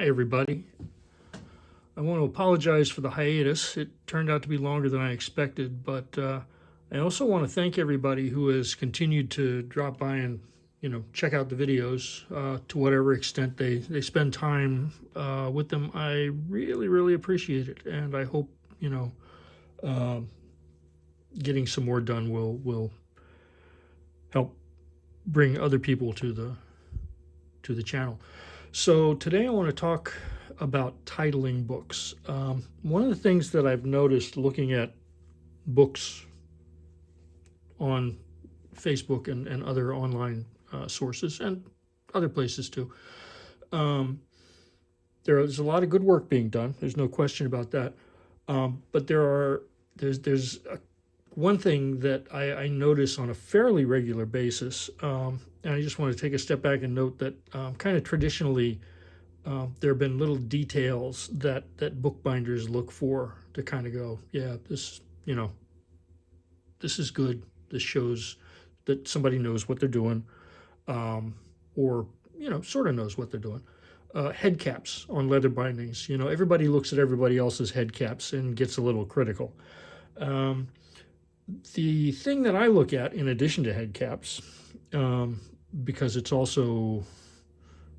Hi, everybody. I want to apologize for the hiatus. It turned out to be longer than I expected, but I also want to thank everybody who has continued to drop by and check out the videos to whatever extent they spend time with them. I really, really appreciate it, and I hope uh, getting some more done will help bring other people to the channel. So today I want to talk about titling books. One of the things that I've noticed looking at books on Facebook and other online sources and other places too, there's a lot of good work being done. There's no question about that. But there's one thing that I notice on a fairly regular basis, and I just want to take a step back and note that kind of traditionally there have been little details that bookbinders look for to kind of go, yeah, this is good. This shows that somebody knows what they're doing, or sort of knows what they're doing. Head caps on leather bindings. Everybody looks at everybody else's head caps and gets a little critical. The thing that I look at, in addition to head caps, because it's also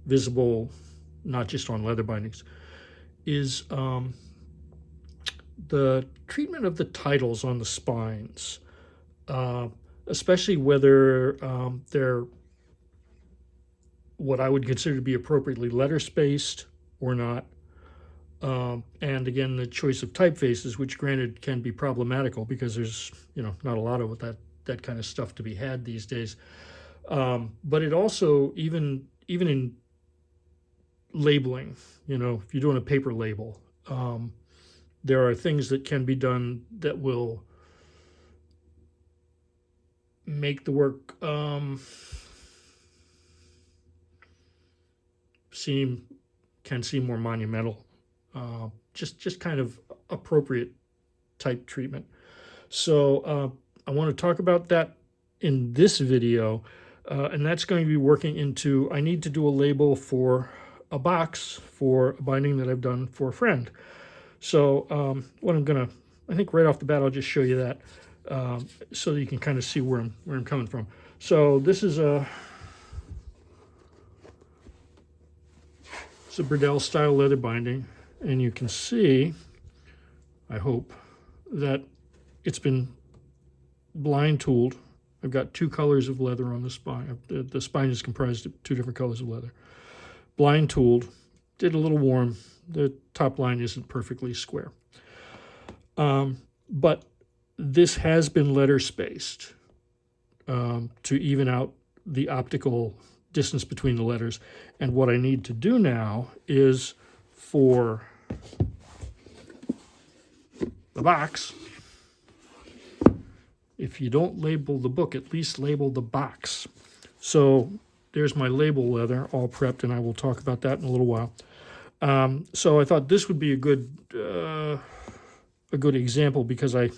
visible not just on leather bindings, is the treatment of the titles on the spines, especially whether they're what I would consider to be appropriately letter spaced or not. And again, the choice of typefaces, which granted can be problematical because there's not a lot of that kind of stuff to be had these days. But it also, even in labeling, if you're doing a paper label, there are things that can be done that will make the work seem more monumental. Just kind of appropriate type treatment. So I want to talk about that in this video, and that's going to be working into, I need to do a label for a box for a binding that I've done for a friend. So what I'm gonna, I think right off the bat, I'll just show you that so that you can kind of see where I'm coming from. So this is it's a Burdell style leather binding, and you can see, I hope, that it's been blind tooled. I've got two colors of leather on the spine. The spine is comprised of two different colors of leather. Blind tooled, did a little warm. The top line isn't perfectly square. But this has been letter spaced to even out the optical distance between the letters. And what I need to do now is, for the box, if you don't label the book, at least label the box. So there's my label leather all prepped, and I will talk about that in a little while. So I thought this would be a good example, because I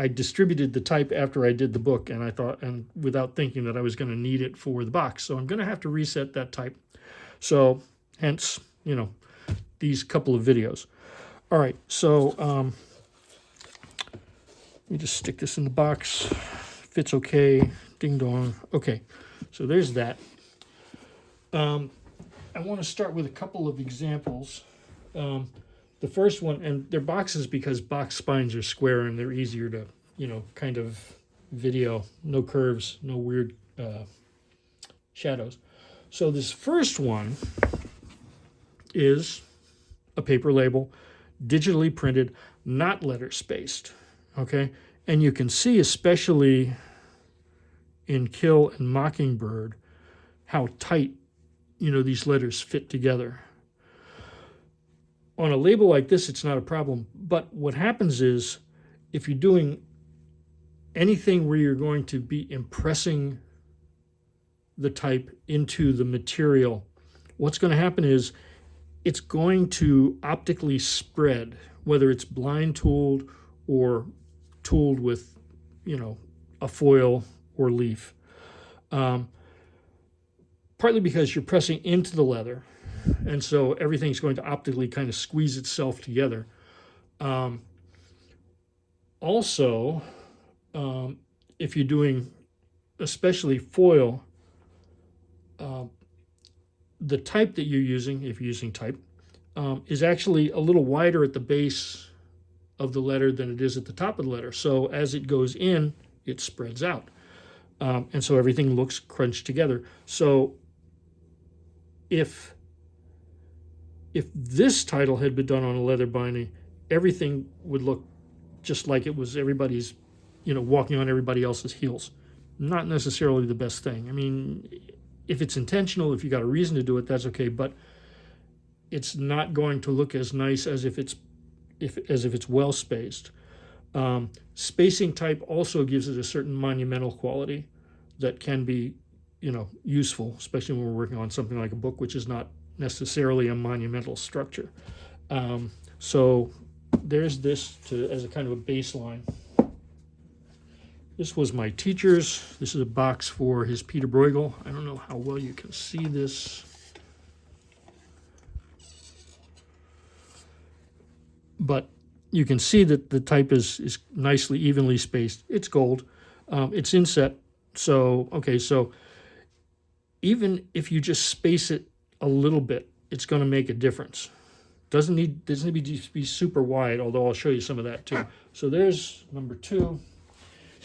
distributed the type after I did the book, and I thought, and without thinking that I was going to need it for the box. So I'm going to have to reset that type. So hence, these couple of videos. All right, so let me just stick this in the box. Fits okay. Ding dong. Okay, so there's that. I want to start with a couple of examples. The first one, and they're boxes because box spines are square and they're easier to, kind of video. No curves, no weird shadows. So this first one is a paper label, digitally printed, not letter spaced. Okay, and you can see, especially in Kill and Mockingbird, how tight these letters fit together. On a label like this, it's not a problem. But what happens is, if you're doing anything where you're going to be impressing the type into the material, what's going to happen is it's going to optically spread, whether it's blind tooled or tooled with, a foil or leaf. Partly because you're pressing into the leather, and so everything's going to optically kind of squeeze itself together. Also, if you're doing especially foil, the type that you're using, if you're using type, is actually a little wider at the base of the letter than it is at the top of the letter. So as it goes in, it spreads out. And so everything looks crunched together. So if this title had been done on a leather binding, everything would look just like it was everybody's, walking on everybody else's heels. Not necessarily the best thing. I mean, if it's intentional, if you got a reason to do it, that's okay. But it's not going to look as nice as if it's well spaced. Spacing type also gives it a certain monumental quality that can be, useful, especially when we're working on something like a book, which is not necessarily a monumental structure. So there's this as a kind of a baseline. This was my teacher's. This is a box for his Peter Bruegel. I don't know how well you can see this, but you can see that the type is nicely evenly spaced. It's gold. It's inset. So even if you just space it a little bit, it's going to make a difference. Doesn't need to be super wide, although I'll show you some of that too. So there's number 2.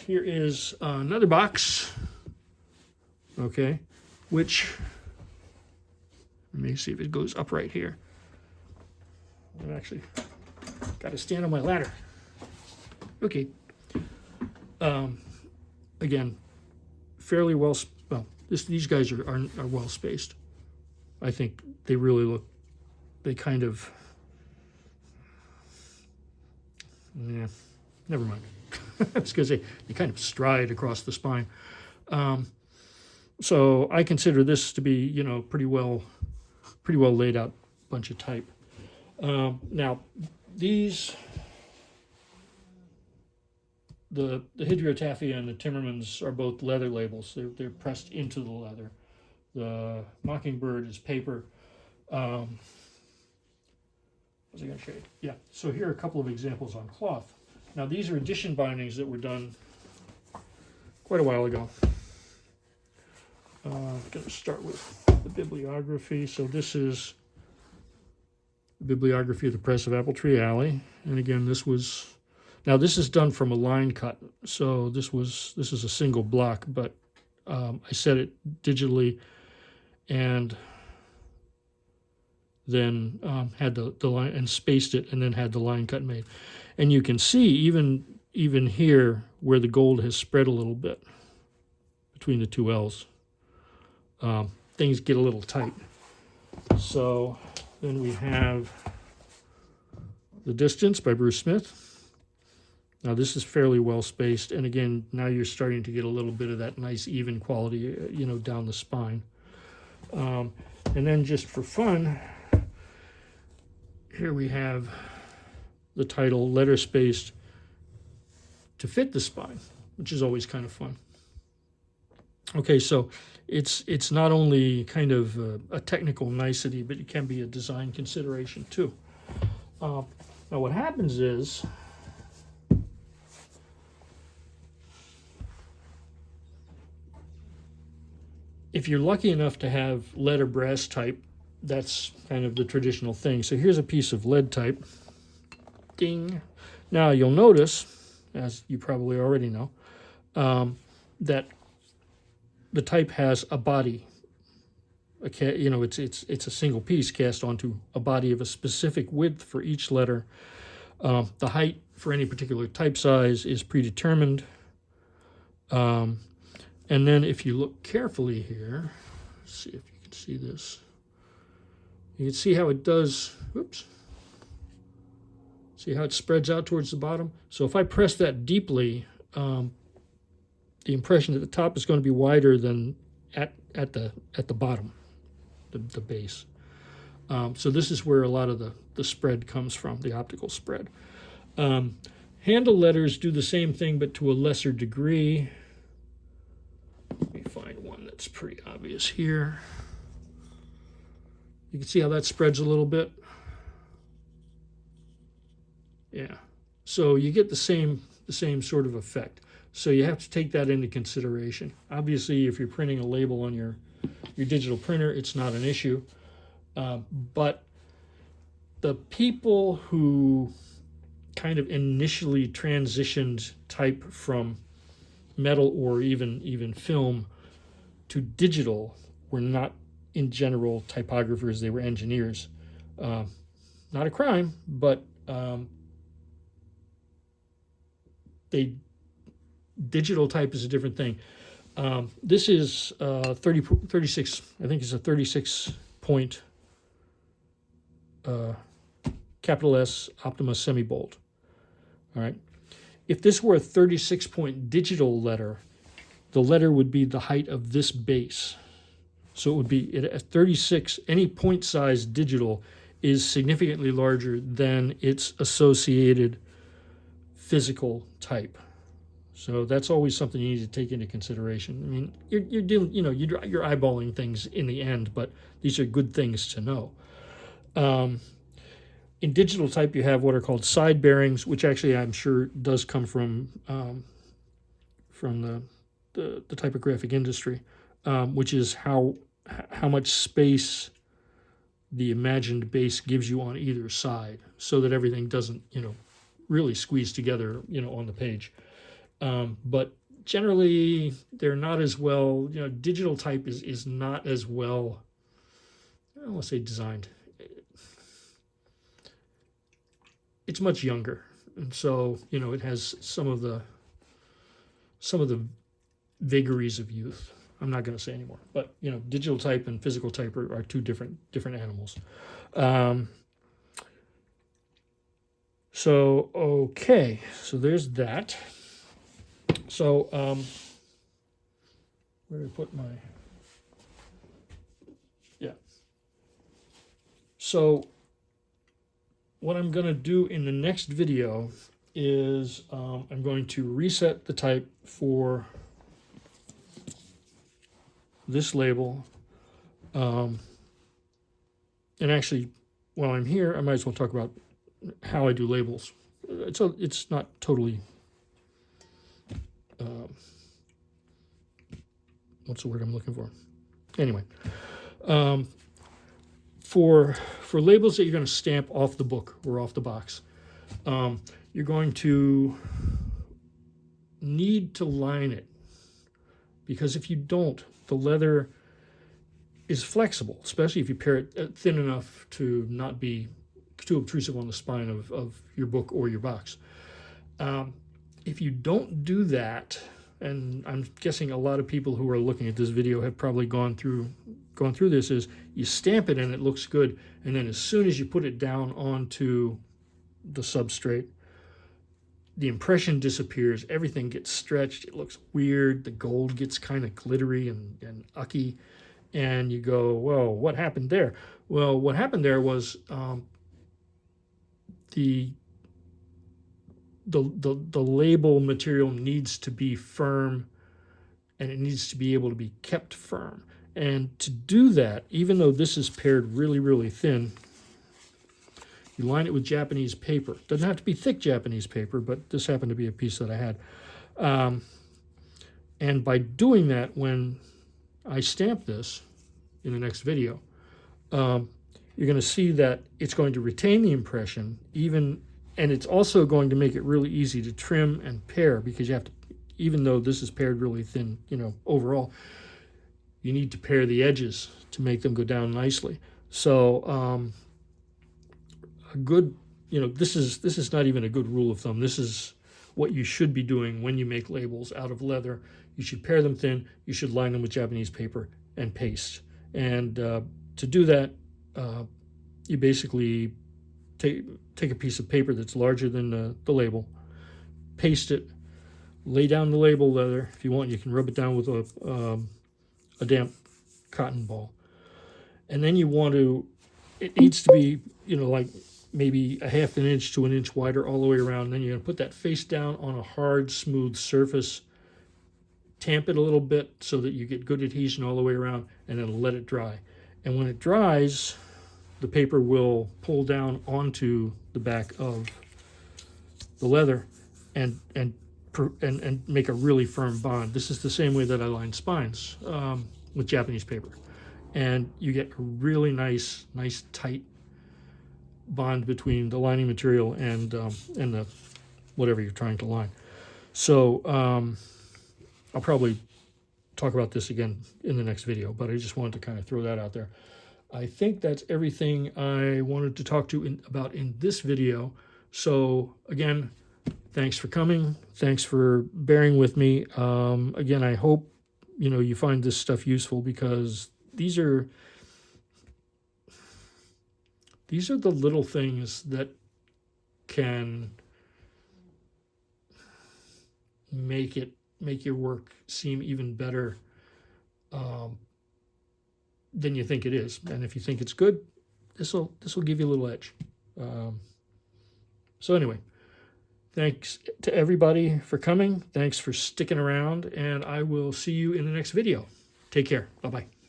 Here is another box, okay, which, let me see if it goes up right here. I've actually got to stand on my ladder. Okay. Again, fairly well, these guys are well spaced. I think they really look, they kind of, yeah, never mind. It's because they kind of stride across the spine. So I consider this to be, pretty well laid out bunch of type. Now, these, the Hydriotaphia and the Timmermans are both leather labels. They're pressed into the leather. The Mockingbird is paper. What was I going to show you? Yeah, so here are a couple of examples on cloth. Now, these are edition bindings that were done quite a while ago. I'm going to start with the bibliography. So this is the bibliography of the Press of Appletree Alley. And again, this is done from a line cut. So this is a single block, but I set it digitally and then had the line and spaced it and then had the line cut made. And you can see even here where the gold has spread a little bit between the two L's. Things get a little tight. So then we have The Distance by Bruce Smith. Now this is fairly well spaced, and again, now you're starting to get a little bit of that nice even quality, down the spine. And then just for fun, here we have the title Letter Spaced to Fit the Spine, which is always kind of fun. Okay, so it's not only kind of a technical nicety, but it can be a design consideration too. Now what happens is, if you're lucky enough to have lead or brass type, that's kind of the traditional thing. So here's a piece of lead type. Ding. Now you'll notice, as you probably already know, that the type has a body. It's a single piece cast onto a body of a specific width for each letter. The height for any particular type size is predetermined. And then if you look carefully here, let's see if you can see this. You can see how it does, whoops. See how it spreads out towards the bottom? So if I press that deeply, the impression at the top is going to be wider than at the bottom, the base. So this is where a lot of the spread comes from, the optical spread. Handle letters do the same thing, but to a lesser degree. Let me find one that's pretty obvious here. You can see how that spreads a little bit. Yeah. So you get the same sort of effect. So you have to take that into consideration. Obviously, if you're printing a label on your digital printer, it's not an issue. But the people who kind of initially transitioned type from metal or even film to digital were not in general typographers, they were engineers. Not a crime, but digital type is a different thing. This is 36, I think it's a 36 point capital S Optima semi-bold. All right. If this were a 36 point digital letter, the letter would be the height of this base. So it would be at 36, any point size digital is significantly larger than its associated physical type. So that's always something you need to take into consideration. I mean, you're dealing, you're eyeballing things in the end, but these are good things to know. In digital type, you have what are called side bearings, which actually I'm sure does come from the typographic industry, which is how much space the imagined base gives you on either side, so that everything doesn't, really squeeze together, on the page. But generally, they're not as well. Digital type is not as well. I don't want to say designed. It's much younger, and so it has some of the vagaries of youth. I'm not going to say anymore, but digital type and physical type are two different animals. So okay, so there's that. So where did I put my? Yeah. So what I'm going to do in the next video is I'm going to reset the type for this label. And actually, while I'm here, I might as well talk about how I do labels. It's not totally, what's the word I'm looking for? Anyway, for labels that you're going to stamp off the book or off the box, you're going to need to line it, because if you don't, the leather is flexible, especially if you pare it thin enough to not be too obtrusive on the spine of your book or your box. If you don't do that, and I'm guessing a lot of people who are looking at this video have probably gone through this, is you stamp it and it looks good, and then as soon as you put it down onto the substrate, the impression disappears, everything gets stretched, it looks weird, the gold gets kind of glittery and ucky, and you go, well, what happened there? Well, what happened there was the label material needs to be firm, and it needs to be able to be kept firm. And to do that, even though this is pared really, really thin, you line it with Japanese paper. Doesn't have to be thick Japanese paper, but this happened to be a piece that I had. And by doing that, when I stamp this in the next video, you're going to see that it's going to retain the impression, and it's also going to make it really easy to trim and pare, because you have to, even though this is pared really thin, overall, you need to pare the edges to make them go down nicely. So a good, this is not even a good rule of thumb. This is what you should be doing when you make labels out of leather. You should pare them thin. You should line them with Japanese paper and paste. And to do that, you basically take a piece of paper that's larger than the label, paste it, lay down the label leather. If you want, you can rub it down with a damp cotton ball. And then you want to, it needs to be, like maybe a half an inch to an inch wider all the way around. And then you're going to put that face down on a hard, smooth surface, tamp it a little bit so that you get good adhesion all the way around, and then let it dry. And when it dries, the paper will pull down onto the back of the leather and make a really firm bond. This is the same way that I line spines with Japanese paper, and you get a really nice tight bond between the lining material and the whatever you're trying to line. So I'll probably talk about this again in the next video, but I just wanted to kind of throw that out there. I think that's everything I wanted to talk about in this video. So again, thanks for coming. Thanks for bearing with me. Again, I hope you find this stuff useful, because these are the little things that can make your work seem even better than you think it is. And if you think it's good, this will give you a little edge. So anyway, thanks to everybody for coming. Thanks for sticking around, and I will see you in the next video. Take care. Bye-bye.